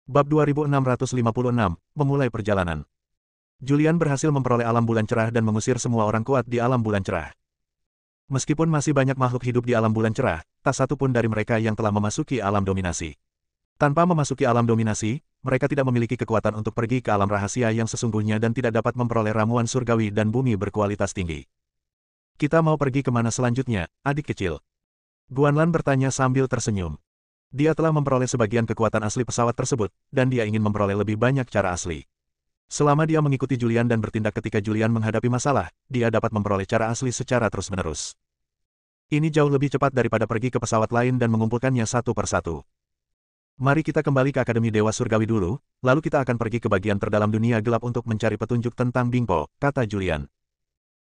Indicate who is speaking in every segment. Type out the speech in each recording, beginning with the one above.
Speaker 1: Bab 2656, memulai perjalanan. Julian berhasil memperoleh alam bulan cerah dan mengusir semua orang kuat di alam bulan cerah. Meskipun masih banyak makhluk hidup di alam bulan cerah, tak satu pun dari mereka yang telah memasuki alam dominasi. Tanpa memasuki alam dominasi, mereka tidak memiliki kekuatan untuk pergi ke alam rahasia yang sesungguhnya dan tidak dapat memperoleh ramuan surgawi dan bumi berkualitas tinggi. Kita mau pergi kemana selanjutnya, adik kecil? Guanlan bertanya sambil tersenyum. Dia telah memperoleh sebagian kekuatan asli pesawat tersebut, dan dia ingin memperoleh lebih banyak cara asli. Selama dia mengikuti Julian dan bertindak ketika Julian menghadapi masalah, dia dapat memperoleh cara asli secara terus-menerus. Ini jauh lebih cepat daripada pergi ke pesawat lain dan mengumpulkannya satu persatu. Mari kita kembali ke Akademi Dewa Surgawi dulu, lalu kita akan pergi ke bagian terdalam dunia gelap untuk mencari petunjuk tentang Bingpo, kata Julian.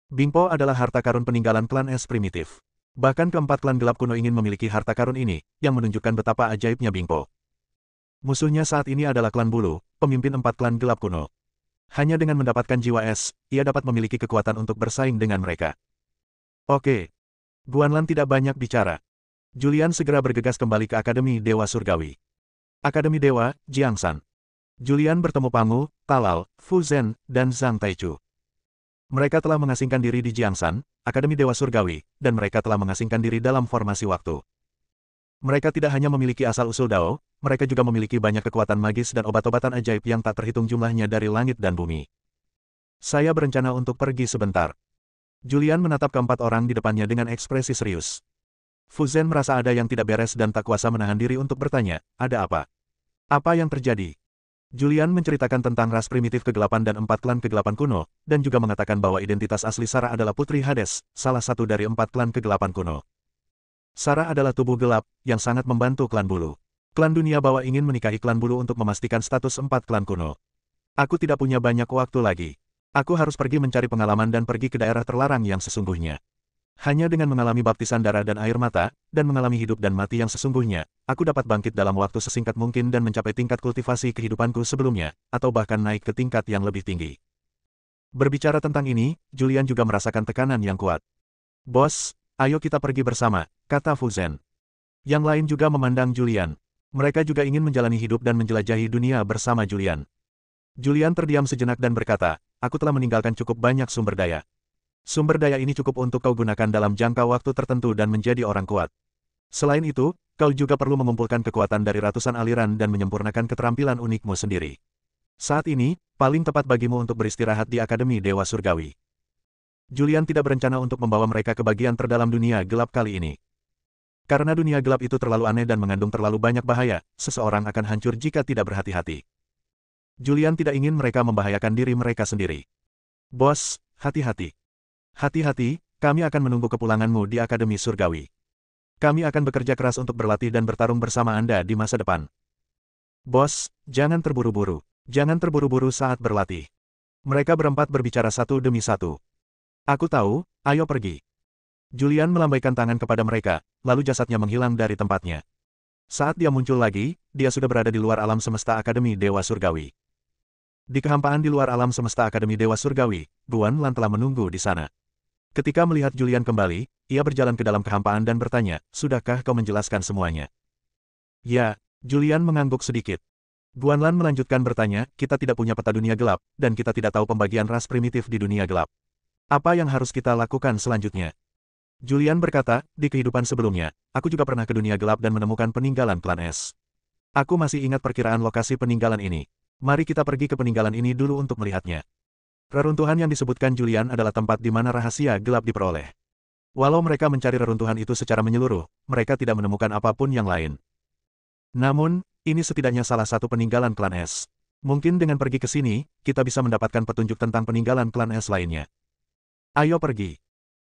Speaker 1: Bingpo adalah harta karun peninggalan klan es primitif. Bahkan keempat klan gelap kuno ingin memiliki harta karun ini, yang menunjukkan betapa ajaibnya Bingpo. Musuhnya saat ini adalah klan bulu, pemimpin empat klan gelap kuno. Hanya dengan mendapatkan jiwa es, ia dapat memiliki kekuatan untuk bersaing dengan mereka. Oke. Guanlan tidak banyak bicara. Julian segera bergegas kembali ke Akademi Dewa Surgawi. Akademi Dewa, Jiangsan. Julian bertemu Pangu, Talal, Fu Zhen, dan Zhang Taichu. Mereka telah mengasingkan diri di Jiangsan, Akademi Dewa Surgawi, dan mereka telah mengasingkan diri dalam formasi waktu. Mereka tidak hanya memiliki asal-usul Dao, mereka juga memiliki banyak kekuatan magis dan obat-obatan ajaib yang tak terhitung jumlahnya dari langit dan bumi. Saya berencana untuk pergi sebentar. Julian menatap keempat orang di depannya dengan ekspresi serius. Fu Zhen merasa ada yang tidak beres dan tak kuasa menahan diri untuk bertanya, ada apa? Apa yang terjadi? Julian menceritakan tentang ras primitif kegelapan dan empat klan kegelapan kuno, dan juga mengatakan bahwa identitas asli Sarah adalah Putri Hades, salah satu dari empat klan kegelapan kuno. Sarah adalah tubuh gelap, yang sangat membantu klan bulu. Klan dunia bawah ingin menikahi klan bulu untuk memastikan status empat klan kuno. Aku tidak punya banyak waktu lagi. Aku harus pergi mencari pengalaman dan pergi ke daerah terlarang yang sesungguhnya. Hanya dengan mengalami baptisan darah dan air mata, dan mengalami hidup dan mati yang sesungguhnya, aku dapat bangkit dalam waktu sesingkat mungkin dan mencapai tingkat kultivasi kehidupanku sebelumnya, atau bahkan naik ke tingkat yang lebih tinggi. Berbicara tentang ini, Julian juga merasakan tekanan yang kuat. Bos, ayo kita pergi bersama, kata Fu Zhen. Yang lain juga memandang Julian. Mereka juga ingin menjalani hidup dan menjelajahi dunia bersama Julian. Julian terdiam sejenak dan berkata, aku telah meninggalkan cukup banyak sumber daya. Sumber daya ini cukup untuk kau gunakan dalam jangka waktu tertentu dan menjadi orang kuat. Selain itu, kau juga perlu mengumpulkan kekuatan dari ratusan aliran dan menyempurnakan keterampilan unikmu sendiri. Saat ini, paling tepat bagimu untuk beristirahat di Akademi Dewa Surgawi. Julian tidak berencana untuk membawa mereka ke bagian terdalam dunia gelap kali ini. Karena dunia gelap itu terlalu aneh dan mengandung terlalu banyak bahaya, seseorang akan hancur jika tidak berhati-hati. Julian tidak ingin mereka membahayakan diri mereka sendiri. Bos, hati-hati. Hati-hati, kami akan menunggu kepulanganmu di Akademi Surgawi. Kami akan bekerja keras untuk berlatih dan bertarung bersama Anda di masa depan. Bos, jangan terburu-buru. Jangan terburu-buru saat berlatih. Mereka berempat berbicara satu demi satu. Aku tahu, ayo pergi. Julian melambaikan tangan kepada mereka, lalu jasadnya menghilang dari tempatnya. Saat dia muncul lagi, dia sudah berada di luar alam semesta Akademi Dewa Surgawi. Di kehampaan di luar alam semesta Akademi Dewa Surgawi, Guanlan telah menunggu di sana. Ketika melihat Julian kembali, ia berjalan ke dalam kehampaan dan bertanya, sudahkah kau menjelaskan semuanya? Ya, Julian mengangguk sedikit. Guanlan melanjutkan bertanya, kita tidak punya peta dunia gelap, dan kita tidak tahu pembagian ras primitif di dunia gelap. Apa yang harus kita lakukan selanjutnya? Julian berkata, di kehidupan sebelumnya, aku juga pernah ke dunia gelap dan menemukan peninggalan klan es. Aku masih ingat perkiraan lokasi peninggalan ini. Mari kita pergi ke peninggalan ini dulu untuk melihatnya. Reruntuhan yang disebutkan Julian adalah tempat di mana rahasia gelap diperoleh. Walau mereka mencari reruntuhan itu secara menyeluruh, mereka tidak menemukan apapun yang lain. Namun, ini setidaknya salah satu peninggalan klan es. Mungkin dengan pergi ke sini, kita bisa mendapatkan petunjuk tentang peninggalan klan es lainnya. Ayo pergi.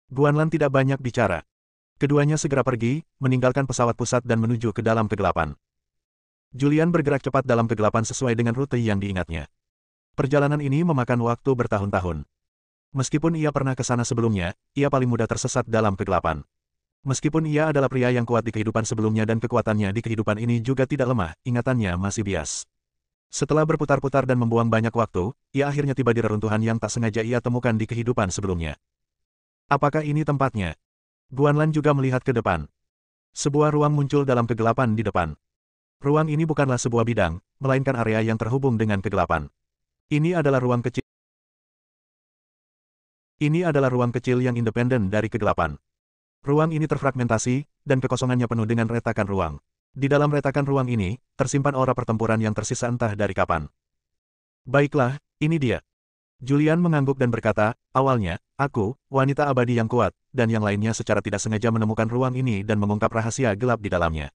Speaker 1: Guanlan tidak banyak bicara. Keduanya segera pergi, meninggalkan pesawat pusat dan menuju ke dalam kegelapan. Julian bergerak cepat dalam kegelapan sesuai dengan rute yang diingatnya. Perjalanan ini memakan waktu bertahun-tahun. Meskipun ia pernah ke sana sebelumnya, ia paling mudah tersesat dalam kegelapan. Meskipun ia adalah pria yang kuat di kehidupan sebelumnya dan kekuatannya di kehidupan ini juga tidak lemah, ingatannya masih bias. Setelah berputar-putar dan membuang banyak waktu, ia akhirnya tiba di reruntuhan yang tak sengaja ia temukan di kehidupan sebelumnya. Apakah ini tempatnya? Guanlan juga melihat ke depan. Sebuah ruang muncul dalam kegelapan di depan. Ruang ini bukanlah sebuah bidang, melainkan area yang terhubung dengan kegelapan. Ini adalah ruang kecil. Ini adalah ruang kecil yang independen dari kegelapan. Ruang ini terfragmentasi, dan kekosongannya penuh dengan retakan ruang. Di dalam retakan ruang ini, tersimpan aura pertempuran yang tersisa entah dari kapan. Baiklah, ini dia. Julian mengangguk dan berkata, awalnya, aku, wanita abadi yang kuat, dan yang lainnya secara tidak sengaja menemukan ruang ini dan mengungkap rahasia gelap di dalamnya.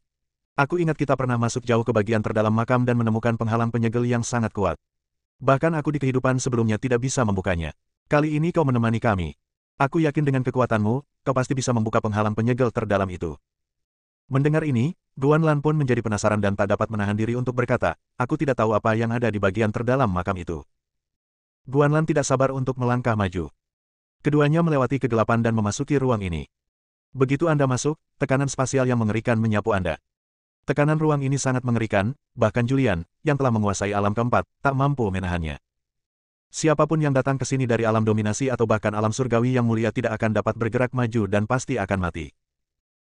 Speaker 1: Aku ingat kita pernah masuk jauh ke bagian terdalam makam dan menemukan penghalang penyegel yang sangat kuat. Bahkan aku di kehidupan sebelumnya tidak bisa membukanya. Kali ini kau menemani kami. Aku yakin dengan kekuatanmu, kau pasti bisa membuka penghalang penyegel terdalam itu. Mendengar ini, Guanlan pun menjadi penasaran dan tak dapat menahan diri untuk berkata, aku tidak tahu apa yang ada di bagian terdalam makam itu. Guanlan tidak sabar untuk melangkah maju. Keduanya melewati kegelapan dan memasuki ruang ini. Begitu Anda masuk, tekanan spasial yang mengerikan menyapu Anda. Tekanan ruang ini sangat mengerikan, bahkan Julian, yang telah menguasai alam keempat, tak mampu menahannya. Siapapun yang datang ke sini dari alam dominasi atau bahkan alam surgawi yang mulia tidak akan dapat bergerak maju dan pasti akan mati.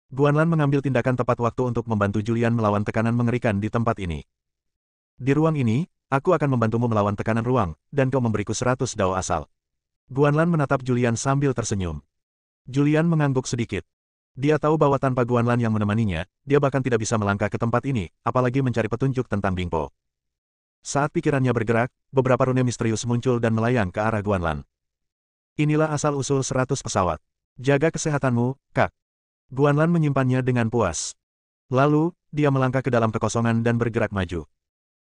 Speaker 1: Guanlan mengambil tindakan tepat waktu untuk membantu Julian melawan tekanan mengerikan di tempat ini. Di ruang ini, aku akan membantumu melawan tekanan ruang, dan kau memberiku 100 dao asal. Guanlan menatap Julian sambil tersenyum. Julian mengangguk sedikit. Dia tahu bahwa tanpa Guanlan yang menemaninya, dia bahkan tidak bisa melangkah ke tempat ini, apalagi mencari petunjuk tentang Bingpo. Saat pikirannya bergerak, beberapa rune misterius muncul dan melayang ke arah Guanlan. Inilah asal-usul 100 pesawat. Jaga kesehatanmu, Kak. Guanlan menyimpannya dengan puas. Lalu, dia melangkah ke dalam kekosongan dan bergerak maju.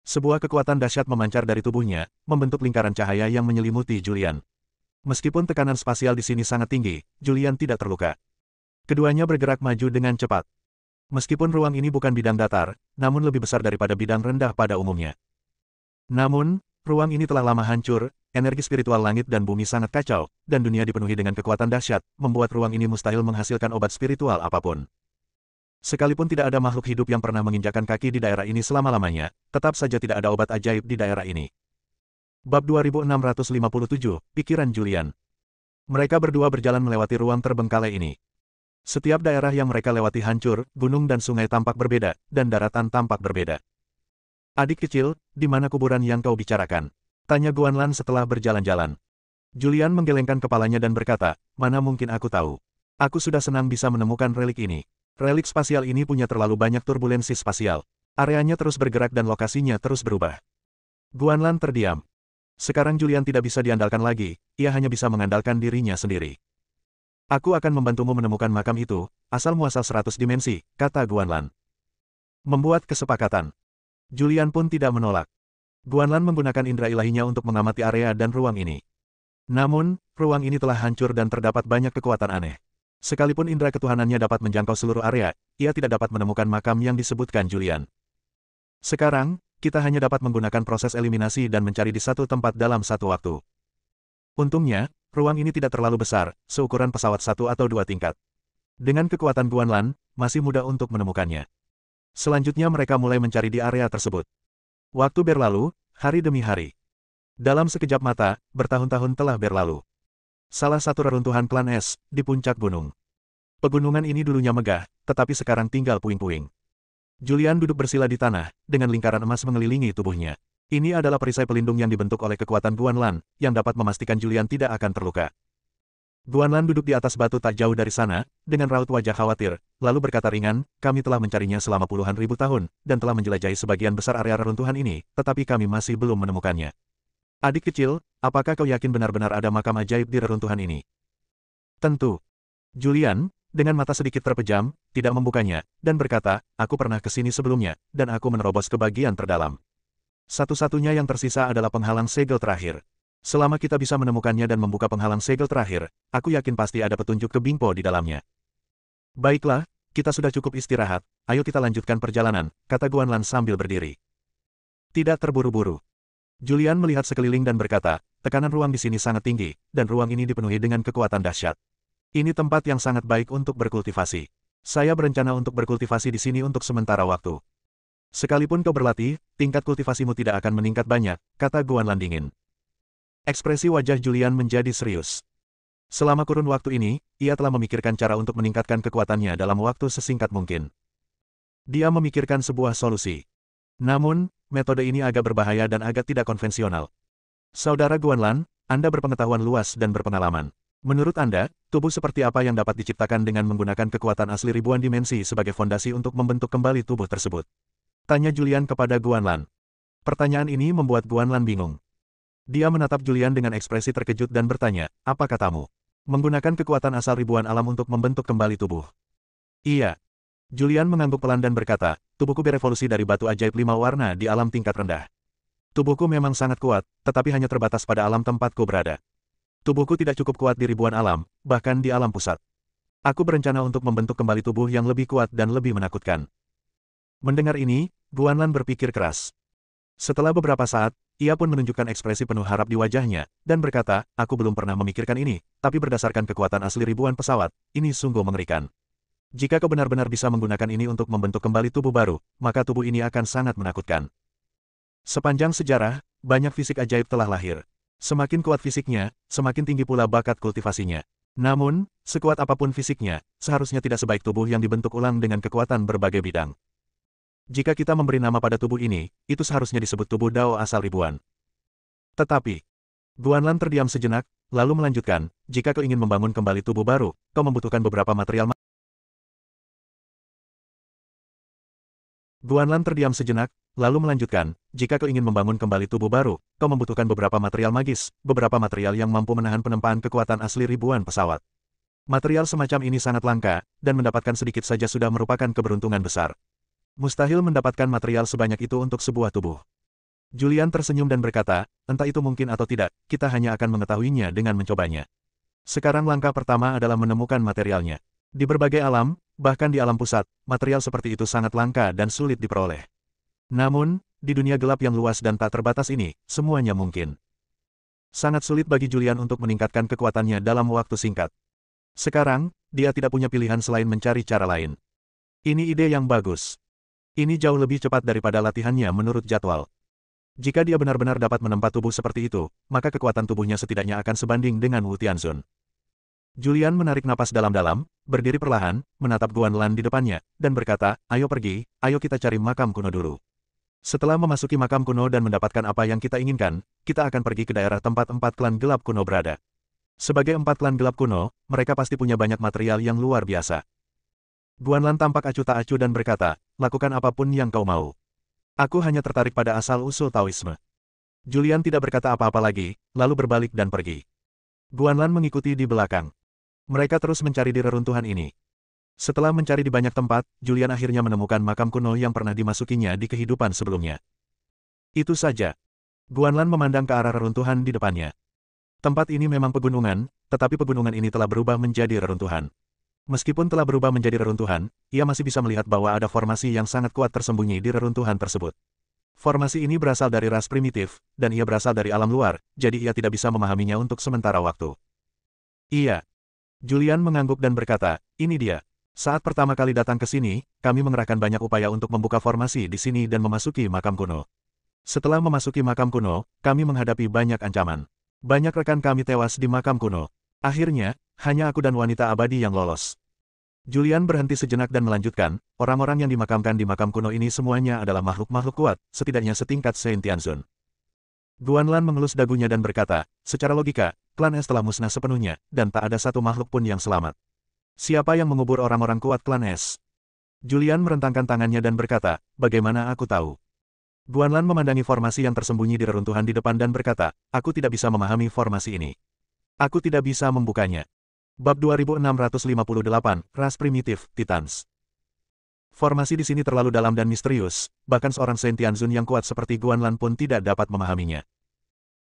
Speaker 1: Sebuah kekuatan dahsyat memancar dari tubuhnya, membentuk lingkaran cahaya yang menyelimuti Julian. Meskipun tekanan spasial di sini sangat tinggi, Julian tidak terluka. Keduanya bergerak maju dengan cepat. Meskipun ruang ini bukan bidang datar, namun lebih besar daripada bidang rendah pada umumnya. Namun, ruang ini telah lama hancur, energi spiritual langit dan bumi sangat kacau, dan dunia dipenuhi dengan kekuatan dahsyat, membuat ruang ini mustahil menghasilkan obat spiritual apapun. Sekalipun tidak ada makhluk hidup yang pernah menginjakkan kaki di daerah ini selama-lamanya, tetap saja tidak ada obat ajaib di daerah ini. Bab 2657, Pikiran Julian. Mereka berdua berjalan melewati ruang terbengkalai ini. Setiap daerah yang mereka lewati hancur, gunung dan sungai tampak berbeda, dan daratan tampak berbeda. Adik kecil, di mana kuburan yang kau bicarakan? Tanya Guanlan setelah berjalan-jalan. Julian menggelengkan kepalanya dan berkata, mana mungkin aku tahu. Aku sudah senang bisa menemukan relik ini. Relik spasial ini punya terlalu banyak turbulensi spasial. Areanya terus bergerak dan lokasinya terus berubah. Guanlan terdiam. Sekarang Julian tidak bisa diandalkan lagi, ia hanya bisa mengandalkan dirinya sendiri. Aku akan membantumu menemukan makam itu, asal muasal 100 dimensi, kata Guanlan. Membuat kesepakatan. Julian pun tidak menolak. Guanlan menggunakan indera ilahinya untuk mengamati area dan ruang ini. Namun, ruang ini telah hancur dan terdapat banyak kekuatan aneh. Sekalipun indera ketuhanannya dapat menjangkau seluruh area, ia tidak dapat menemukan makam yang disebutkan Julian. Sekarang, kita hanya dapat menggunakan proses eliminasi dan mencari di satu tempat dalam satu waktu. Untungnya, ruang ini tidak terlalu besar, seukuran pesawat 1 atau 2 tingkat. Dengan kekuatan Guanlan, masih mudah untuk menemukannya. Selanjutnya mereka mulai mencari di area tersebut. Waktu berlalu, hari demi hari. Dalam sekejap mata, bertahun-tahun telah berlalu. Salah satu reruntuhan klan es, di puncak gunung. Pegunungan ini dulunya megah, tetapi sekarang tinggal puing-puing. Julian duduk bersila di tanah, dengan lingkaran emas mengelilingi tubuhnya. Ini adalah perisai pelindung yang dibentuk oleh kekuatan Guanlan, yang dapat memastikan Julian tidak akan terluka. Guanlan duduk di atas batu tak jauh dari sana, dengan raut wajah khawatir, lalu berkata ringan, kami telah mencarinya selama puluhan ribu tahun, dan telah menjelajahi sebagian besar area reruntuhan ini, tetapi kami masih belum menemukannya. Adik kecil, apakah kau yakin benar-benar ada makam ajaib di reruntuhan ini? Tentu. Julian, dengan mata sedikit terpejam, tidak membukanya, dan berkata, aku pernah ke sini sebelumnya, dan aku menerobos ke bagian terdalam. Satu-satunya yang tersisa adalah penghalang segel terakhir. Selama kita bisa menemukannya dan membuka penghalang segel terakhir, aku yakin pasti ada petunjuk ke Bingpo di dalamnya. Baiklah, kita sudah cukup istirahat, ayo kita lanjutkan perjalanan, kata Guanlan sambil berdiri. Tidak terburu-buru. Julian melihat sekeliling dan berkata, tekanan ruang di sini sangat tinggi, dan ruang ini dipenuhi dengan kekuatan dahsyat. Ini tempat yang sangat baik untuk berkultivasi. Saya berencana untuk berkultivasi di sini untuk sementara waktu. Sekalipun kau berlatih, tingkat kultivasimu tidak akan meningkat banyak, kata Guanlan dingin. Ekspresi wajah Julian menjadi serius. Selama kurun waktu ini, ia telah memikirkan cara untuk meningkatkan kekuatannya dalam waktu sesingkat mungkin. Dia memikirkan sebuah solusi. Namun, metode ini agak berbahaya dan agak tidak konvensional. Saudara Guanlan, Anda berpengetahuan luas dan berpengalaman. Menurut Anda, tubuh seperti apa yang dapat diciptakan dengan menggunakan kekuatan asli ribuan dimensi sebagai fondasi untuk membentuk kembali tubuh tersebut? Tanya Julian kepada Guanlan. Pertanyaan ini membuat Guanlan bingung. Dia menatap Julian dengan ekspresi terkejut dan bertanya, apa katamu? Menggunakan kekuatan asal ribuan alam untuk membentuk kembali tubuh. Iya. Julian mengangguk pelan dan berkata, tubuhku berevolusi dari batu ajaib 5 warna di alam tingkat rendah. Tubuhku memang sangat kuat, tetapi hanya terbatas pada alam tempatku berada. Tubuhku tidak cukup kuat di ribuan alam, bahkan di alam pusat. Aku berencana untuk membentuk kembali tubuh yang lebih kuat dan lebih menakutkan. Mendengar ini, Guanlan berpikir keras. Setelah beberapa saat, ia pun menunjukkan ekspresi penuh harap di wajahnya, dan berkata, aku belum pernah memikirkan ini, tapi berdasarkan kekuatan asli ribuan pesawat, ini sungguh mengerikan. Jika kau benar-benar bisa menggunakan ini untuk membentuk kembali tubuh baru, maka tubuh ini akan sangat menakutkan. Sepanjang sejarah, banyak fisik ajaib telah lahir. Semakin kuat fisiknya, semakin tinggi pula bakat kultivasinya. Namun, sekuat apapun fisiknya, seharusnya tidak sebaik tubuh yang dibentuk ulang dengan kekuatan berbagai bidang. Jika kita memberi nama pada tubuh ini, itu seharusnya disebut tubuh Dao asal ribuan. Tetapi, Guanlan terdiam sejenak, lalu melanjutkan, jika kau ingin membangun kembali tubuh baru, kau membutuhkan beberapa material. Guanlan terdiam sejenak, lalu melanjutkan, jika kau ingin membangun kembali tubuh baru, kau membutuhkan beberapa material magis, beberapa material yang mampu menahan penempaan kekuatan asli ribuan pesawat. Material semacam ini sangat langka, dan mendapatkan sedikit saja sudah merupakan keberuntungan besar. Mustahil mendapatkan material sebanyak itu untuk sebuah tubuh. Julian tersenyum dan berkata, entah itu mungkin atau tidak, kita hanya akan mengetahuinya dengan mencobanya. Sekarang langkah pertama adalah menemukan materialnya. Di berbagai alam, bahkan di alam pusat, material seperti itu sangat langka dan sulit diperoleh. Namun, di dunia gelap yang luas dan tak terbatas ini, semuanya mungkin. Sangat sulit bagi Julian untuk meningkatkan kekuatannya dalam waktu singkat. Sekarang, dia tidak punya pilihan selain mencari cara lain. Ini ide yang bagus. Ini jauh lebih cepat daripada latihannya menurut jadwal. Jika dia benar-benar dapat menempa tubuh seperti itu, maka kekuatan tubuhnya setidaknya akan sebanding dengan Wu Tianzun. Julian menarik napas dalam-dalam, berdiri perlahan, menatap Guanlan di depannya, dan berkata, ayo pergi, ayo kita cari makam kuno dulu. Setelah memasuki makam kuno dan mendapatkan apa yang kita inginkan, kita akan pergi ke daerah tempat 4 klan gelap kuno berada. Sebagai 4 klan gelap kuno, mereka pasti punya banyak material yang luar biasa. Guanlan tampak acuh tak acuh dan berkata, lakukan apapun yang kau mau. Aku hanya tertarik pada asal-usul Taoisme. Julian tidak berkata apa-apa lagi, lalu berbalik dan pergi. Guanlan mengikuti di belakang. Mereka terus mencari di reruntuhan ini. Setelah mencari di banyak tempat, Julian akhirnya menemukan makam kuno yang pernah dimasukinya di kehidupan sebelumnya. Itu saja. Guanlan memandang ke arah reruntuhan di depannya. Tempat ini memang pegunungan, tetapi pegunungan ini telah berubah menjadi reruntuhan. Meskipun telah berubah menjadi reruntuhan, ia masih bisa melihat bahwa ada formasi yang sangat kuat tersembunyi di reruntuhan tersebut. Formasi ini berasal dari ras primitif, dan ia berasal dari alam luar, jadi ia tidak bisa memahaminya untuk sementara waktu. Iya. Julian mengangguk dan berkata, ini dia. Saat pertama kali datang ke sini, kami mengerahkan banyak upaya untuk membuka formasi di sini dan memasuki makam kuno. Setelah memasuki makam kuno, kami menghadapi banyak ancaman. Banyak rekan kami tewas di makam kuno. Akhirnya, hanya aku dan wanita abadi yang lolos. Julian berhenti sejenak dan melanjutkan, orang-orang yang dimakamkan di makam kuno ini semuanya adalah makhluk-makhluk kuat, setidaknya setingkat Saint Tianzun. Guanlan mengelus dagunya dan berkata, secara logika, klan Es telah musnah sepenuhnya, dan tak ada satu makhluk pun yang selamat. Siapa yang mengubur orang-orang kuat klan Es? Julian merentangkan tangannya dan berkata, bagaimana aku tahu? Guanlan memandangi formasi yang tersembunyi di reruntuhan di depan dan berkata, aku tidak bisa memahami formasi ini. Aku tidak bisa membukanya. Bab 2658, Ras Primitif, Titans. Formasi di sini terlalu dalam dan misterius, bahkan seorang Saint Tianzun yang kuat seperti Guanlan pun tidak dapat memahaminya.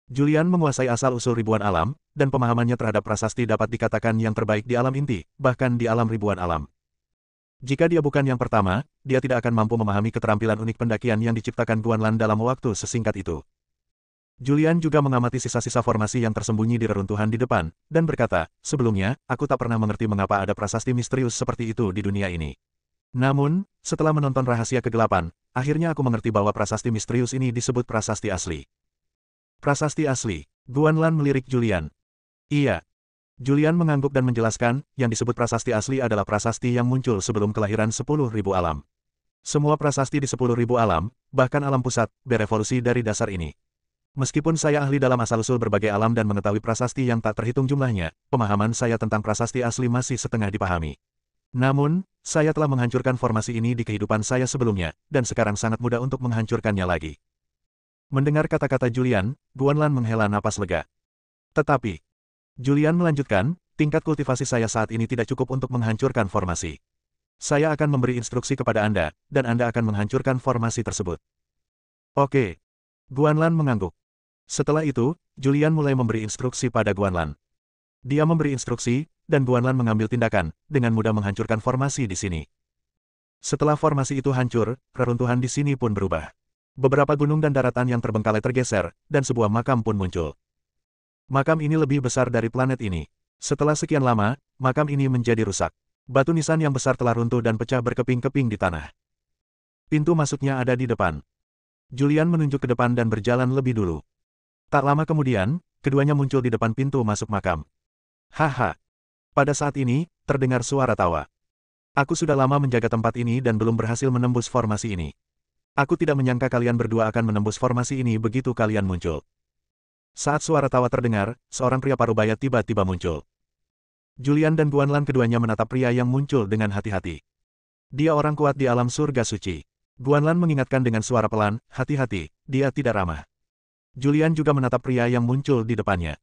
Speaker 1: Julian menguasai asal-usul ribuan alam, dan pemahamannya terhadap prasasti dapat dikatakan yang terbaik di alam inti, bahkan di alam ribuan alam. Jika dia bukan yang pertama, dia tidak akan mampu memahami keterampilan unik pendakian yang diciptakan Guanlan dalam waktu sesingkat itu. Julian juga mengamati sisa-sisa formasi yang tersembunyi di reruntuhan di depan, dan berkata, sebelumnya, aku tak pernah mengerti mengapa ada prasasti misterius seperti itu di dunia ini. Namun, setelah menonton Rahasia Kegelapan, akhirnya aku mengerti bahwa prasasti misterius ini disebut prasasti asli. Prasasti asli. Guanlan melirik Julian. Iya. Julian mengangguk dan menjelaskan, yang disebut prasasti asli adalah prasasti yang muncul sebelum kelahiran 10.000 alam. Semua prasasti di 10.000 alam, bahkan alam pusat, berevolusi dari dasar ini. Meskipun saya ahli dalam asal-usul berbagai alam dan mengetahui prasasti yang tak terhitung jumlahnya, pemahaman saya tentang prasasti asli masih setengah dipahami. Namun, saya telah menghancurkan formasi ini di kehidupan saya sebelumnya, dan sekarang sangat mudah untuk menghancurkannya lagi. Mendengar kata-kata Julian, Guanlan menghela napas lega. Tetapi, Julian melanjutkan, tingkat kultivasi saya saat ini tidak cukup untuk menghancurkan formasi. Saya akan memberi instruksi kepada Anda, dan Anda akan menghancurkan formasi tersebut. Oke. Guanlan mengangguk. Setelah itu, Julian mulai memberi instruksi pada Guanlan. Dia memberi instruksi, dan Guanlan mengambil tindakan, dengan mudah menghancurkan formasi di sini. Setelah formasi itu hancur, reruntuhan di sini pun berubah. Beberapa gunung dan daratan yang terbengkalai tergeser, dan sebuah makam pun muncul. Makam ini lebih besar dari planet ini. Setelah sekian lama, makam ini menjadi rusak. Batu nisan yang besar telah runtuh dan pecah berkeping-keping di tanah. Pintu masuknya ada di depan. Julian menunjuk ke depan dan berjalan lebih dulu. Tak lama kemudian, keduanya muncul di depan pintu masuk makam. Haha. Pada saat ini, terdengar suara tawa. Aku sudah lama menjaga tempat ini dan belum berhasil menembus formasi ini. Aku tidak menyangka kalian berdua akan menembus formasi ini begitu kalian muncul. Saat suara tawa terdengar, seorang pria parubaya tiba-tiba muncul. Julian dan Guanlan keduanya menatap pria yang muncul dengan hati-hati. Dia orang kuat di alam surga suci. Guanlan mengingatkan dengan suara pelan, hati-hati, dia tidak ramah. Julian juga menatap pria yang muncul di depannya.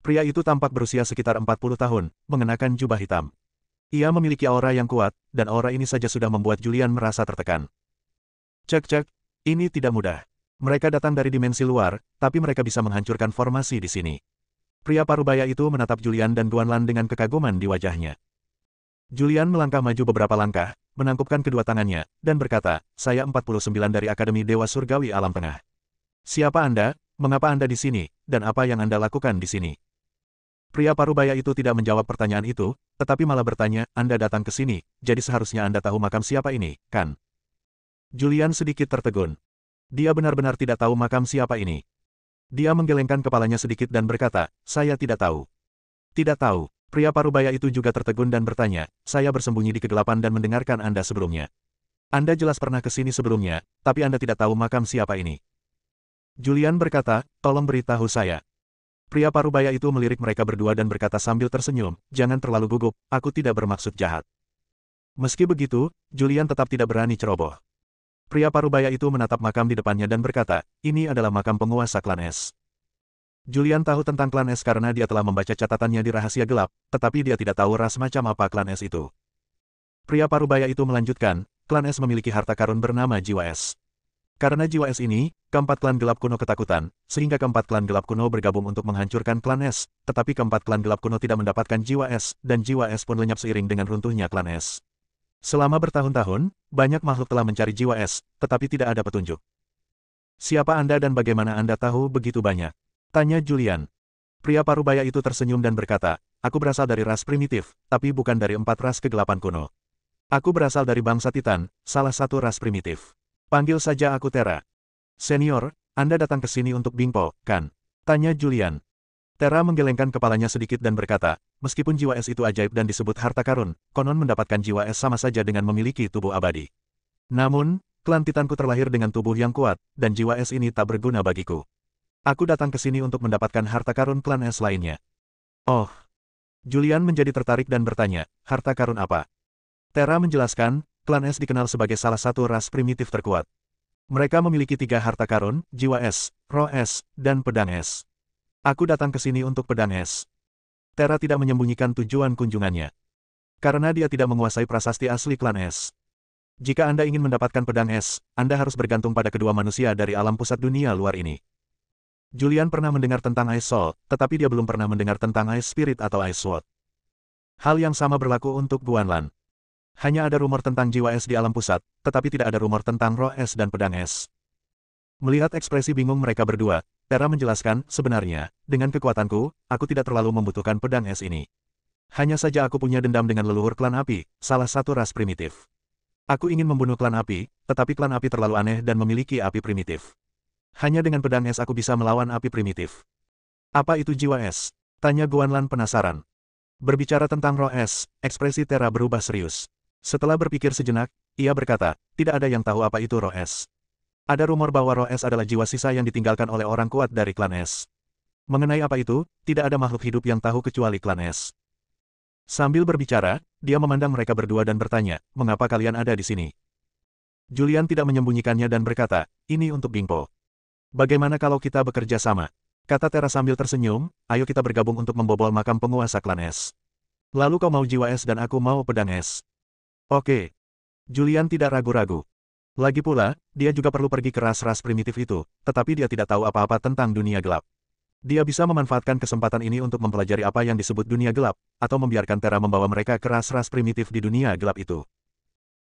Speaker 1: Pria itu tampak berusia sekitar 40 tahun, mengenakan jubah hitam. Ia memiliki aura yang kuat, dan aura ini saja sudah membuat Julian merasa tertekan. Cek, ini tidak mudah. Mereka datang dari dimensi luar, tapi mereka bisa menghancurkan formasi di sini. Pria parubaya itu menatap Julian dan Guanlan dengan kekaguman di wajahnya. Julian melangkah maju beberapa langkah, menangkupkan kedua tangannya, dan berkata, saya 49 dari Akademi Dewa Surgawi Alam Tengah. Siapa Anda, mengapa Anda di sini, dan apa yang Anda lakukan di sini? Pria parubaya itu tidak menjawab pertanyaan itu, tetapi malah bertanya, Anda datang ke sini, jadi seharusnya Anda tahu makam siapa ini, kan? Julian sedikit tertegun. Dia benar-benar tidak tahu makam siapa ini. Dia menggelengkan kepalanya sedikit dan berkata, saya tidak tahu. Tidak tahu. Pria parubaya itu juga tertegun dan bertanya, saya bersembunyi di kegelapan dan mendengarkan Anda sebelumnya. Anda jelas pernah ke sini sebelumnya, tapi Anda tidak tahu makam siapa ini. Julian berkata, tolong beritahu saya. Pria parubaya itu melirik mereka berdua dan berkata sambil tersenyum, jangan terlalu gugup, aku tidak bermaksud jahat. Meski begitu, Julian tetap tidak berani ceroboh. Pria parubaya itu menatap makam di depannya dan berkata, ini adalah makam penguasa klan S. Julian tahu tentang klan S karena dia telah membaca catatannya di rahasia gelap, tetapi dia tidak tahu ras macam apa klan S itu. Pria parubaya itu melanjutkan, klan S memiliki harta karun bernama jiwa S. Karena jiwa S ini, keempat klan gelap kuno ketakutan, sehingga keempat klan gelap kuno bergabung untuk menghancurkan klan S, tetapi keempat klan gelap kuno tidak mendapatkan jiwa S, dan jiwa S pun lenyap seiring dengan runtuhnya klan S. Selama bertahun-tahun, banyak makhluk telah mencari jiwa S, tetapi tidak ada petunjuk. Siapa Anda dan bagaimana Anda tahu begitu banyak? Tanya Julian. Pria parubaya itu tersenyum dan berkata, aku berasal dari ras primitif, tapi bukan dari 4 ras kegelapan kuno. Aku berasal dari bangsa Titan, salah satu ras primitif. Panggil saja aku Terra. Senior, Anda datang ke sini untuk Bingpo, kan? Tanya Julian. Terra menggelengkan kepalanya sedikit dan berkata, meskipun jiwa S itu ajaib dan disebut harta karun, konon mendapatkan jiwa S sama saja dengan memiliki tubuh abadi. Namun, klan Titanku terlahir dengan tubuh yang kuat, dan jiwa S ini tak berguna bagiku. Aku datang ke sini untuk mendapatkan harta karun klan S lainnya. Oh. Julian menjadi tertarik dan bertanya, harta karun apa? Terra menjelaskan, klan S dikenal sebagai salah satu ras primitif terkuat. Mereka memiliki 3 harta karun, jiwa S, roh S, dan pedang S. Aku datang ke sini untuk pedang S. Terra tidak menyembunyikan tujuan kunjungannya. Karena dia tidak menguasai prasasti asli klan S. Jika Anda ingin mendapatkan pedang S, Anda harus bergantung pada kedua manusia dari alam pusat dunia luar ini. Julian pernah mendengar tentang Ice Soul, tetapi dia belum pernah mendengar tentang Ice Spirit atau Ice Sword. Hal yang sama berlaku untuk Guanlan. Hanya ada rumor tentang jiwa S di alam pusat, tetapi tidak ada rumor tentang roh S dan pedang S. Melihat ekspresi bingung mereka berdua, Terra menjelaskan, sebenarnya, dengan kekuatanku, aku tidak terlalu membutuhkan pedang S ini. Hanya saja aku punya dendam dengan leluhur klan api, salah satu ras primitif. Aku ingin membunuh klan api, tetapi klan api terlalu aneh dan memiliki api primitif. Hanya dengan pedang S aku bisa melawan api primitif. Apa itu jiwa S? Tanya Guanlan penasaran. Berbicara tentang roh S, ekspresi Terra berubah serius. Setelah berpikir sejenak, ia berkata, tidak ada yang tahu apa itu roh es. Ada rumor bahwa roh es adalah jiwa sisa yang ditinggalkan oleh orang kuat dari klan es. Mengenai apa itu, tidak ada makhluk hidup yang tahu kecuali klan es. Sambil berbicara, dia memandang mereka berdua dan bertanya, mengapa kalian ada di sini? Julian tidak menyembunyikannya dan berkata, ini untuk Bingpo. Bagaimana kalau kita bekerja sama? Kata Tera sambil tersenyum, ayo kita bergabung untuk membobol makam penguasa klan es. Lalu kau mau jiwa es dan aku mau pedang es. Oke. Julian tidak ragu-ragu. Lagi pula, dia juga perlu pergi ke ras-ras primitif itu, tetapi dia tidak tahu apa-apa tentang dunia gelap. Dia bisa memanfaatkan kesempatan ini untuk mempelajari apa yang disebut dunia gelap, atau membiarkan Tera membawa mereka ke ras-ras primitif di dunia gelap itu.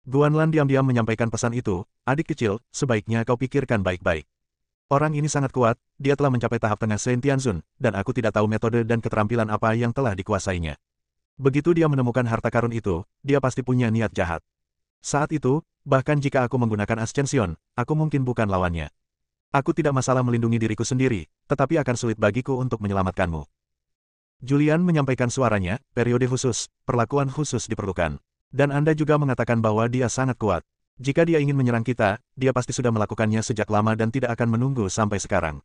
Speaker 1: Guanlan diam-diam menyampaikan pesan itu, adik kecil, sebaiknya kau pikirkan baik-baik. Orang ini sangat kuat, dia telah mencapai tahap tengah Saint Tianzun, dan aku tidak tahu metode dan keterampilan apa yang telah dikuasainya. Begitu dia menemukan harta karun itu, dia pasti punya niat jahat. Saat itu, bahkan jika aku menggunakan Ascension, aku mungkin bukan lawannya. Aku tidak masalah melindungi diriku sendiri, tetapi akan sulit bagiku untuk menyelamatkanmu. Julian menyampaikan suaranya, periode khusus, perlakuan khusus diperlukan. Dan Anda juga mengatakan bahwa dia sangat kuat. Jika dia ingin menyerang kita, dia pasti sudah melakukannya sejak lama dan tidak akan menunggu sampai sekarang.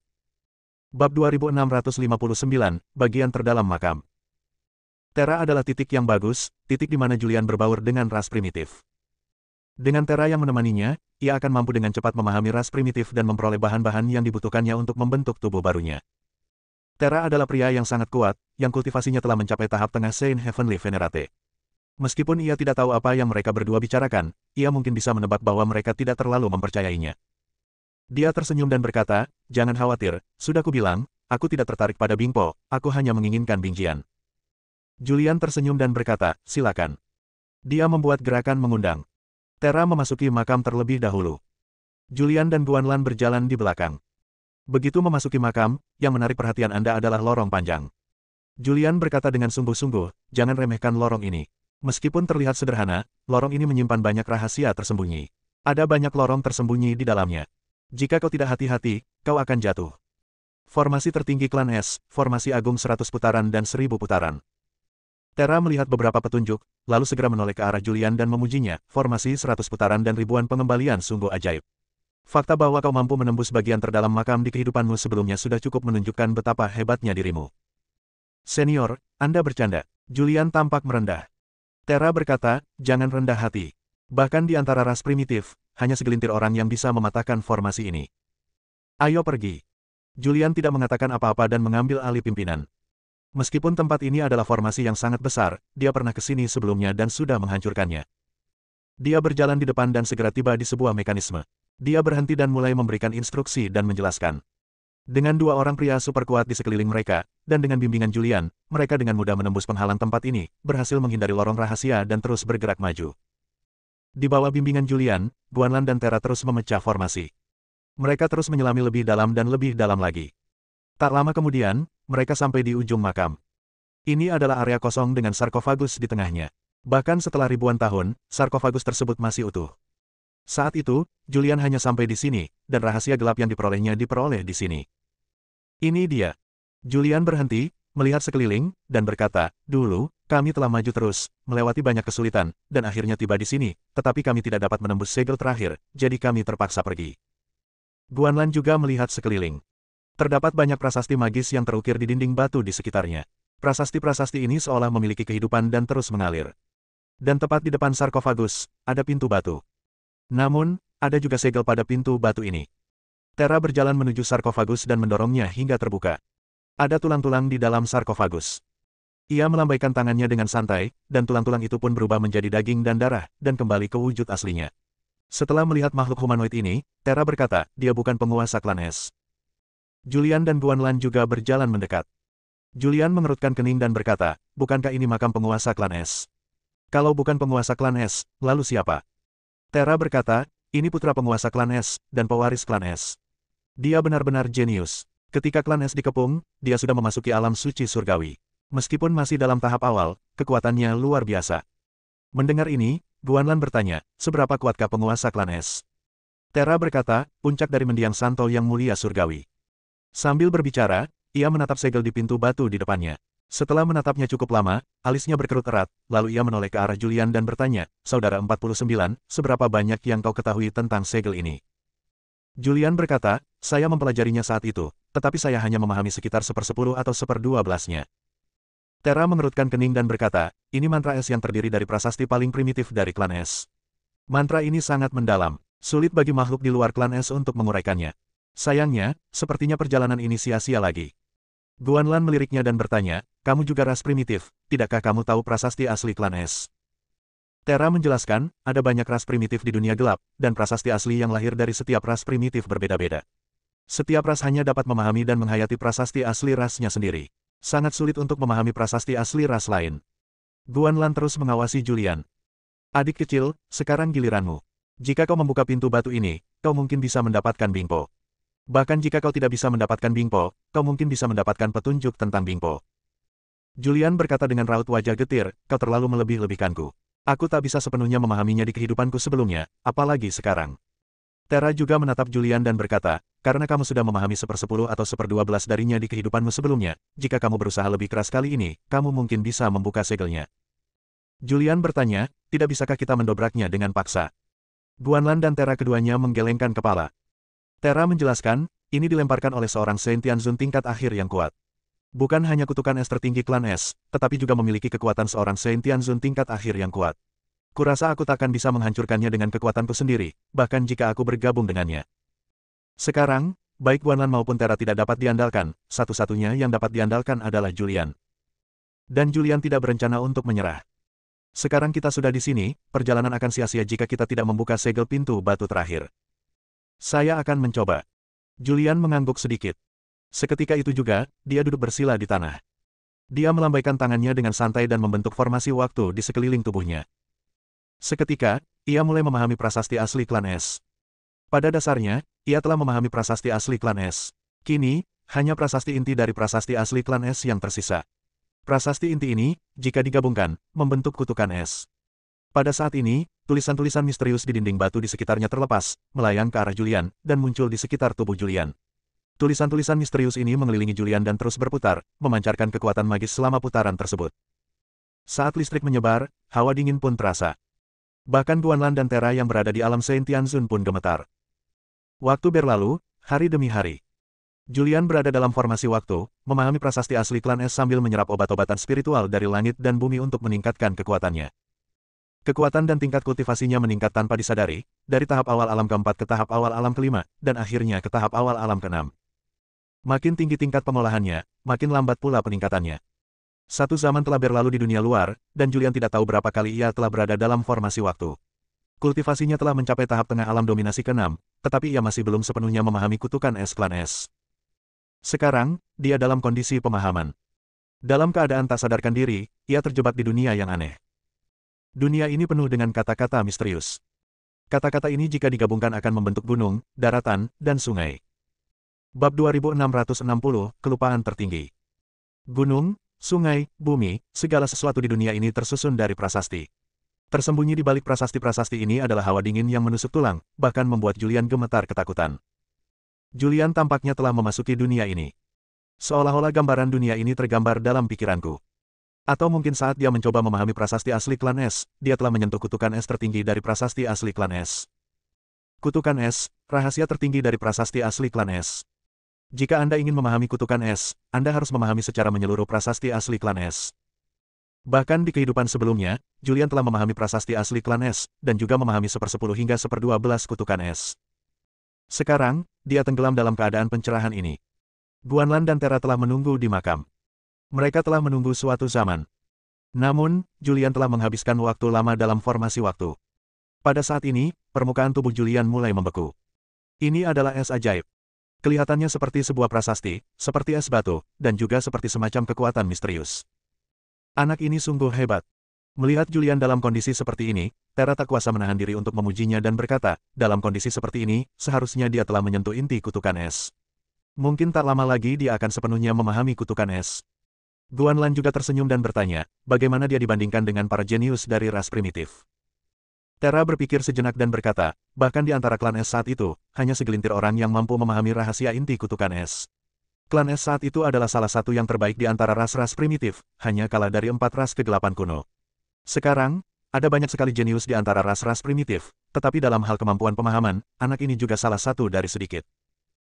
Speaker 1: Bab 2659, bagian terdalam makam. Tera adalah titik yang bagus, titik di mana Julian berbaur dengan ras primitif. Dengan Tera yang menemaninya, ia akan mampu dengan cepat memahami ras primitif dan memperoleh bahan-bahan yang dibutuhkannya untuk membentuk tubuh barunya. Tera adalah pria yang sangat kuat, yang kultivasinya telah mencapai tahap tengah Saint Heavenly Venerate. Meskipun ia tidak tahu apa yang mereka berdua bicarakan, ia mungkin bisa menebak bahwa mereka tidak terlalu mempercayainya. Dia tersenyum dan berkata, jangan khawatir, sudah kubilang, aku tidak tertarik pada Bingpo, aku hanya menginginkan Bingjian. Julian tersenyum dan berkata, silakan. Dia membuat gerakan mengundang. Tera memasuki makam terlebih dahulu. Julian dan Guanlan berjalan di belakang. Begitu memasuki makam, yang menarik perhatian Anda adalah lorong panjang. Julian berkata dengan sungguh-sungguh, jangan remehkan lorong ini. Meskipun terlihat sederhana, lorong ini menyimpan banyak rahasia tersembunyi. Ada banyak lorong tersembunyi di dalamnya. Jika kau tidak hati-hati, kau akan jatuh. Formasi tertinggi klan es, formasi agung 100 putaran dan 1000 putaran. Tera melihat beberapa petunjuk, lalu segera menoleh ke arah Julian dan memujinya, formasi 100 putaran dan ribuan pengembalian sungguh ajaib. Fakta bahwa kau mampu menembus bagian terdalam makam di kehidupanmu sebelumnya sudah cukup menunjukkan betapa hebatnya dirimu. Senior, Anda bercanda. Julian tampak merendah. Tera berkata, jangan rendah hati. Bahkan di antara ras primitif, hanya segelintir orang yang bisa mematahkan formasi ini. Ayo pergi. Julian tidak mengatakan apa-apa dan mengambil alih pimpinan. Meskipun tempat ini adalah formasi yang sangat besar, dia pernah ke sini sebelumnya dan sudah menghancurkannya. Dia berjalan di depan dan segera tiba di sebuah mekanisme. Dia berhenti dan mulai memberikan instruksi dan menjelaskan. Dengan dua orang pria super kuat di sekeliling mereka, dan dengan bimbingan Julian, mereka dengan mudah menembus penghalang tempat ini, berhasil menghindari lorong rahasia dan terus bergerak maju. Di bawah bimbingan Julian, Guanlan dan Tera terus memecah formasi. Mereka terus menyelami lebih dalam dan lebih dalam lagi. Tak lama kemudian, mereka sampai di ujung makam. Ini adalah area kosong dengan sarkofagus di tengahnya. Bahkan setelah ribuan tahun, sarkofagus tersebut masih utuh. Saat itu, Julian hanya sampai di sini, dan rahasia gelap yang diperolehnya diperoleh di sini. Ini dia. Julian berhenti, melihat sekeliling, dan berkata, dulu, kami telah maju terus, melewati banyak kesulitan, dan akhirnya tiba di sini, tetapi kami tidak dapat menembus segel terakhir, jadi kami terpaksa pergi. Guanlan juga melihat sekeliling. Terdapat banyak prasasti magis yang terukir di dinding batu di sekitarnya. Prasasti-prasasti ini seolah memiliki kehidupan dan terus mengalir. Dan tepat di depan sarkofagus, ada pintu batu. Namun, ada juga segel pada pintu batu ini. Tera berjalan menuju sarkofagus dan mendorongnya hingga terbuka. Ada tulang-tulang di dalam sarkofagus. Ia melambaikan tangannya dengan santai, dan tulang-tulang itu pun berubah menjadi daging dan darah, dan kembali ke wujud aslinya. Setelah melihat makhluk humanoid ini, Tera berkata, dia bukan penguasa klan es. Julian dan Guanlan juga berjalan mendekat. Julian mengerutkan kening dan berkata, bukankah ini makam penguasa klan es? Kalau bukan penguasa klan es, lalu siapa? Tera berkata, ini putra penguasa klan es, dan pewaris klan es. Dia benar-benar jenius. Ketika klan es dikepung, dia sudah memasuki alam suci surgawi. Meskipun masih dalam tahap awal, kekuatannya luar biasa. Mendengar ini, Guanlan bertanya, seberapa kuatkah penguasa klan es? Tera berkata, puncak dari mendiang santo yang mulia surgawi. Sambil berbicara, ia menatap segel di pintu batu di depannya. Setelah menatapnya cukup lama, alisnya berkerut erat, lalu ia menoleh ke arah Julian dan bertanya, Saudara 49, seberapa banyak yang kau ketahui tentang segel ini? Julian berkata, saya mempelajarinya saat itu, tetapi saya hanya memahami sekitar 1/10 atau 1/12-nya. Terra mengerutkan kening dan berkata, ini mantra es yang terdiri dari prasasti paling primitif dari klan es. Mantra ini sangat mendalam, sulit bagi makhluk di luar klan es untuk menguraikannya. Sayangnya, sepertinya perjalanan ini sia-sia lagi. Guanlan meliriknya dan bertanya, kamu juga ras primitif, tidakkah kamu tahu prasasti asli klan es? Terra menjelaskan, ada banyak ras primitif di dunia gelap, dan prasasti asli yang lahir dari setiap ras primitif berbeda-beda. Setiap ras hanya dapat memahami dan menghayati prasasti asli rasnya sendiri. Sangat sulit untuk memahami prasasti asli ras lain. Guanlan terus mengawasi Julian. Adik kecil, sekarang giliranmu. Jika kau membuka pintu batu ini, kau mungkin bisa mendapatkan Bingpo. Bahkan jika kau tidak bisa mendapatkan Bingpo, kau mungkin bisa mendapatkan petunjuk tentang Bingpo. Julian berkata dengan raut wajah getir, kau terlalu melebih-lebihkanku. Aku tak bisa sepenuhnya memahaminya di kehidupanku sebelumnya, apalagi sekarang. Terra juga menatap Julian dan berkata, karena kamu sudah memahami 1/10 atau 1/12 darinya di kehidupanmu sebelumnya, jika kamu berusaha lebih keras kali ini, kamu mungkin bisa membuka segelnya. Julian bertanya, tidak bisakah kita mendobraknya dengan paksa? Guanlan dan Terra keduanya menggelengkan kepala. Terra menjelaskan, ini dilemparkan oleh seorang Saint Tianzun tingkat akhir yang kuat. Bukan hanya kutukan es tertinggi klan es, tetapi juga memiliki kekuatan seorang Saint Tianzun tingkat akhir yang kuat. Kurasa aku takkan bisa menghancurkannya dengan kekuatanku sendiri, bahkan jika aku bergabung dengannya. Sekarang, baik Guanlan maupun Terra tidak dapat diandalkan, satu-satunya yang dapat diandalkan adalah Julian. Dan Julian tidak berencana untuk menyerah. Sekarang kita sudah di sini, perjalanan akan sia-sia jika kita tidak membuka segel pintu batu terakhir. Saya akan mencoba. Julian mengangguk sedikit. Seketika itu juga, dia duduk bersila di tanah. Dia melambaikan tangannya dengan santai dan membentuk formasi waktu di sekeliling tubuhnya. Seketika, ia mulai memahami prasasti asli klan es. Pada dasarnya, ia telah memahami prasasti asli klan es. Kini, hanya prasasti inti dari prasasti asli klan es yang tersisa. Prasasti inti ini, jika digabungkan, membentuk kutukan es. Pada saat ini, tulisan-tulisan misterius di dinding batu di sekitarnya terlepas, melayang ke arah Julian, dan muncul di sekitar tubuh Julian. Tulisan-tulisan misterius ini mengelilingi Julian dan terus berputar, memancarkan kekuatan magis selama putaran tersebut. Saat listrik menyebar, hawa dingin pun terasa. Bahkan Guanlan dan Terra yang berada di alam Saint Tianzun pun gemetar. Waktu berlalu, hari demi hari. Julian berada dalam formasi waktu, memahami prasasti asli klan es sambil menyerap obat-obatan spiritual dari langit dan bumi untuk meningkatkan kekuatannya. Kekuatan dan tingkat kultivasinya meningkat tanpa disadari, dari tahap awal alam keempat ke tahap awal alam kelima, dan akhirnya ke tahap awal alam keenam. Makin tinggi tingkat pengolahannya, makin lambat pula peningkatannya. Satu zaman telah berlalu di dunia luar, dan Julian tidak tahu berapa kali ia telah berada dalam formasi waktu. Kultivasinya telah mencapai tahap tengah alam dominasi keenam, tetapi ia masih belum sepenuhnya memahami kutukan es klan es. Sekarang, dia dalam kondisi pemahaman. Dalam keadaan tak sadarkan diri, ia terjebak di dunia yang aneh. Dunia ini penuh dengan kata-kata misterius. Kata-kata ini jika digabungkan akan membentuk gunung, daratan, dan sungai. Bab 2660, Kelupaan Tertinggi. Gunung, sungai, bumi, segala sesuatu di dunia ini tersusun dari prasasti. Tersembunyi di balik prasasti-prasasti ini adalah hawa dingin yang menusuk tulang, bahkan membuat Julian gemetar ketakutan. Julian tampaknya telah memasuki dunia ini. Seolah-olah gambaran dunia ini tergambar dalam pikiranku. Atau mungkin saat dia mencoba memahami prasasti asli klan es, dia telah menyentuh kutukan es tertinggi dari prasasti asli klan es. Kutukan es, rahasia tertinggi dari prasasti asli klan es. Jika Anda ingin memahami kutukan es, Anda harus memahami secara menyeluruh prasasti asli klan es. Bahkan di kehidupan sebelumnya, Julian telah memahami prasasti asli klan es, dan juga memahami 1/10 hingga 1/12 kutukan es. Sekarang, dia tenggelam dalam keadaan pencerahan ini. Guanlan dan Terra telah menunggu di makam. Mereka telah menunggu suatu zaman. Namun, Julian telah menghabiskan waktu lama dalam formasi waktu. Pada saat ini, permukaan tubuh Julian mulai membeku. Ini adalah es ajaib. Kelihatannya seperti sebuah prasasti, seperti es batu, dan juga seperti semacam kekuatan misterius. Anak ini sungguh hebat. Melihat Julian dalam kondisi seperti ini, Terra tak kuasa menahan diri untuk memujinya dan berkata, dalam kondisi seperti ini, seharusnya dia telah menyentuh inti kutukan es. Mungkin tak lama lagi dia akan sepenuhnya memahami kutukan es. Guanlan juga tersenyum dan bertanya, bagaimana dia dibandingkan dengan para jenius dari ras primitif. Terra berpikir sejenak dan berkata, bahkan di antara klan es saat itu, hanya segelintir orang yang mampu memahami rahasia inti kutukan es. Klan es saat itu adalah salah satu yang terbaik di antara ras-ras primitif, hanya kalah dari 4 ras kegelapan kuno. Sekarang, ada banyak sekali jenius di antara ras-ras primitif, tetapi dalam hal kemampuan pemahaman, anak ini juga salah satu dari sedikit.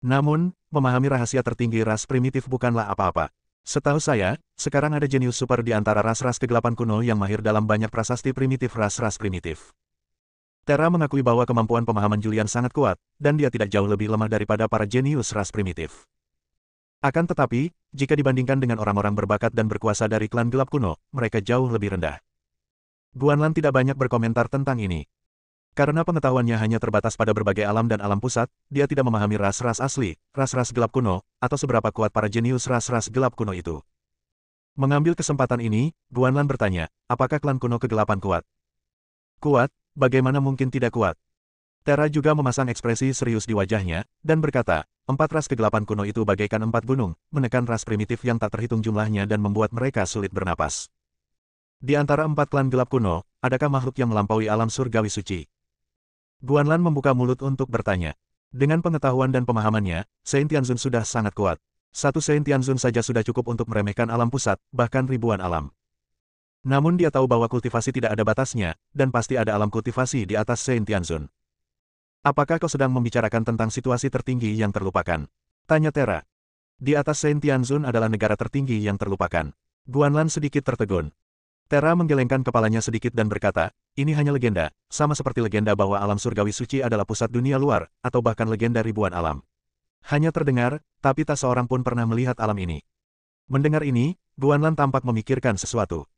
Speaker 1: Namun, memahami rahasia tertinggi ras primitif bukanlah apa-apa. Setahu saya, sekarang ada jenius super di antara ras-ras kegelapan kuno yang mahir dalam banyak prasasti primitif ras-ras primitif. Terra mengakui bahwa kemampuan pemahaman Julian sangat kuat, dan dia tidak jauh lebih lemah daripada para jenius ras primitif. Akan tetapi, jika dibandingkan dengan orang-orang berbakat dan berkuasa dari klan gelap kuno, mereka jauh lebih rendah. Guanlan tidak banyak berkomentar tentang ini. Karena pengetahuannya hanya terbatas pada berbagai alam dan alam pusat, dia tidak memahami ras-ras asli, ras-ras gelap kuno, atau seberapa kuat para jenius ras-ras gelap kuno itu. Mengambil kesempatan ini, Guanlan bertanya, apakah klan kuno kegelapan kuat? Kuat, bagaimana mungkin tidak kuat? Terra juga memasang ekspresi serius di wajahnya, dan berkata, 4 ras kegelapan kuno itu bagaikan 4 gunung, menekan ras primitif yang tak terhitung jumlahnya dan membuat mereka sulit bernapas. Di antara 4 klan gelap kuno, adakah makhluk yang melampaui alam surgawi suci? Guanlan membuka mulut untuk bertanya. Dengan pengetahuan dan pemahamannya, Saint Tianzun sudah sangat kuat. Satu Saint Tianzun saja sudah cukup untuk meremehkan alam pusat, bahkan ribuan alam. Namun dia tahu bahwa kultivasi tidak ada batasnya, dan pasti ada alam kultivasi di atas Saint Tianzun. Apakah kau sedang membicarakan tentang situasi tertinggi yang terlupakan? Tanya Terra. Di atas Saint Tianzun adalah negara tertinggi yang terlupakan. Guanlan sedikit tertegun. Terra menggelengkan kepalanya sedikit dan berkata, ini hanya legenda, sama seperti legenda bahwa alam surgawi suci adalah pusat dunia luar, atau bahkan legenda ribuan alam. Hanya terdengar, tapi tak seorang pun pernah melihat alam ini. Mendengar ini, Guanlan tampak memikirkan sesuatu.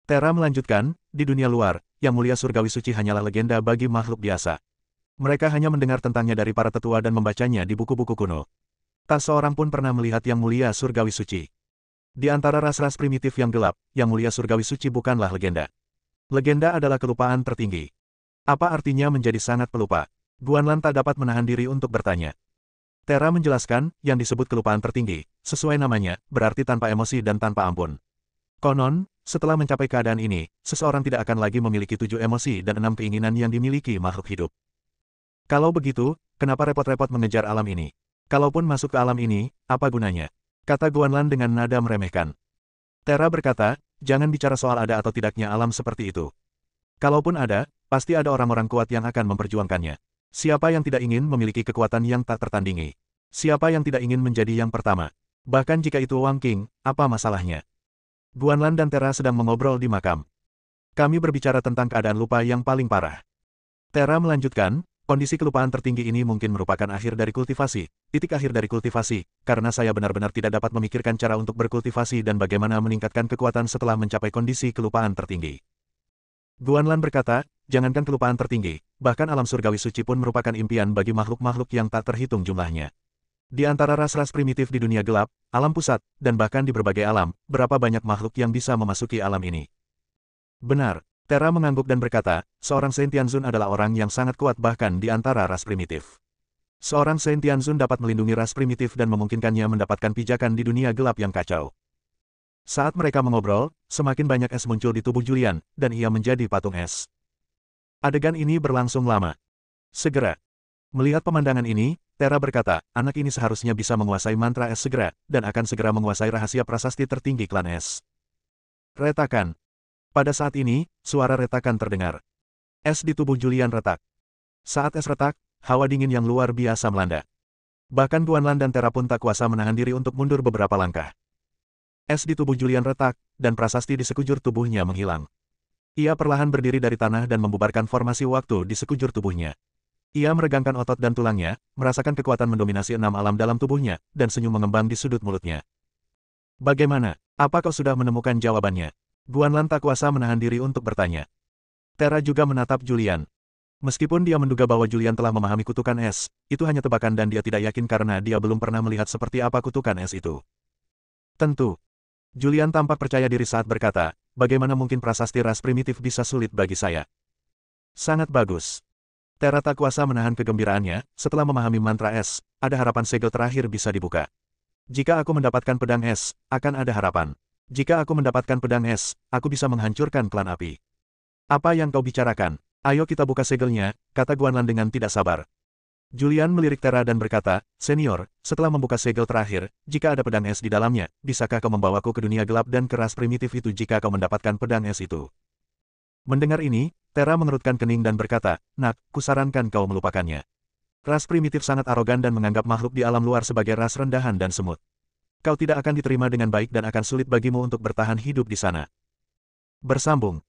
Speaker 1: Terra melanjutkan, di dunia luar, yang mulia surgawi suci hanyalah legenda bagi makhluk biasa. Mereka hanya mendengar tentangnya dari para tetua dan membacanya di buku-buku kuno. Tak seorang pun pernah melihat yang mulia surgawi suci. Di antara ras-ras primitif yang gelap, yang mulia surgawi suci bukanlah legenda. Legenda adalah kelupaan tertinggi. Apa artinya menjadi sangat pelupa? Guanlan tak dapat menahan diri untuk bertanya. Terra menjelaskan, yang disebut kelupaan tertinggi, sesuai namanya, berarti tanpa emosi dan tanpa ampun. Konon, setelah mencapai keadaan ini, seseorang tidak akan lagi memiliki 7 emosi dan 6 keinginan yang dimiliki makhluk hidup. Kalau begitu, kenapa repot-repot mengejar alam ini? Kalaupun masuk ke alam ini, apa gunanya? Kata Guanlan dengan nada meremehkan. Terra berkata, jangan bicara soal ada atau tidaknya alam seperti itu. Kalaupun ada, pasti ada orang-orang kuat yang akan memperjuangkannya. Siapa yang tidak ingin memiliki kekuatan yang tak tertandingi? Siapa yang tidak ingin menjadi yang pertama? Bahkan jika itu Wang Qing, apa masalahnya? Guanlan dan Terra sedang mengobrol di makam. Kami berbicara tentang keadaan lupa yang paling parah. Terra melanjutkan, kondisi kelupaan tertinggi ini mungkin merupakan akhir dari kultivasi, titik akhir dari kultivasi, karena saya benar-benar tidak dapat memikirkan cara untuk berkultivasi dan bagaimana meningkatkan kekuatan setelah mencapai kondisi kelupaan tertinggi. Guanlan berkata, jangankan kelupaan tertinggi, bahkan alam surgawi suci pun merupakan impian bagi makhluk-makhluk yang tak terhitung jumlahnya. Di antara ras-ras primitif di dunia gelap, alam pusat, dan bahkan di berbagai alam, berapa banyak makhluk yang bisa memasuki alam ini? Benar. Terra mengangguk dan berkata, seorang Saint Tianzun adalah orang yang sangat kuat bahkan di antara ras primitif. Seorang Saint Tianzun dapat melindungi ras primitif dan memungkinkannya mendapatkan pijakan di dunia gelap yang kacau. Saat mereka mengobrol, semakin banyak es muncul di tubuh Julian, dan ia menjadi patung es. Adegan ini berlangsung lama. Segera. Melihat pemandangan ini, Terra berkata, anak ini seharusnya bisa menguasai mantra es segera, dan akan segera menguasai rahasia prasasti tertinggi klan es. Retakan. Pada saat ini, suara retakan terdengar. Es di tubuh Julian retak. Saat es retak, hawa dingin yang luar biasa melanda. Bahkan Guanlan dan Terra pun tak kuasa menahan diri untuk mundur beberapa langkah. Es di tubuh Julian retak, dan prasasti di sekujur tubuhnya menghilang. Ia perlahan berdiri dari tanah dan membubarkan formasi waktu di sekujur tubuhnya. Ia meregangkan otot dan tulangnya, merasakan kekuatan mendominasi 6 alam dalam tubuhnya, dan senyum mengembang di sudut mulutnya. Bagaimana? Apa kau sudah menemukan jawabannya? Guanlan tak kuasa menahan diri untuk bertanya. Terra juga menatap Julian. Meskipun dia menduga bahwa Julian telah memahami kutukan es, itu hanya tebakan dan dia tidak yakin karena dia belum pernah melihat seperti apa kutukan es itu. Tentu. Julian tampak percaya diri saat berkata, bagaimana mungkin prasasti ras primitif bisa sulit bagi saya? Sangat bagus. Terra tak kuasa menahan kegembiraannya, setelah memahami mantra es, ada harapan segel terakhir bisa dibuka. Jika aku mendapatkan pedang es, akan ada harapan. Jika aku mendapatkan pedang es, aku bisa menghancurkan klan api. Apa yang kau bicarakan? Ayo kita buka segelnya, kata Guanlan dengan tidak sabar. Julian melirik Terra dan berkata, "Senior, setelah membuka segel terakhir, jika ada pedang es di dalamnya, bisakah kau membawaku ke dunia gelap dan keras primitif itu jika kau mendapatkan pedang es itu?" Mendengar ini, Terra mengerutkan kening dan berkata, "Nak, kusarankan kau melupakannya. Ras primitif sangat arogan dan menganggap makhluk di alam luar sebagai ras rendahan dan semut. Kau tidak akan diterima dengan baik dan akan sulit bagimu untuk bertahan hidup di sana." Bersambung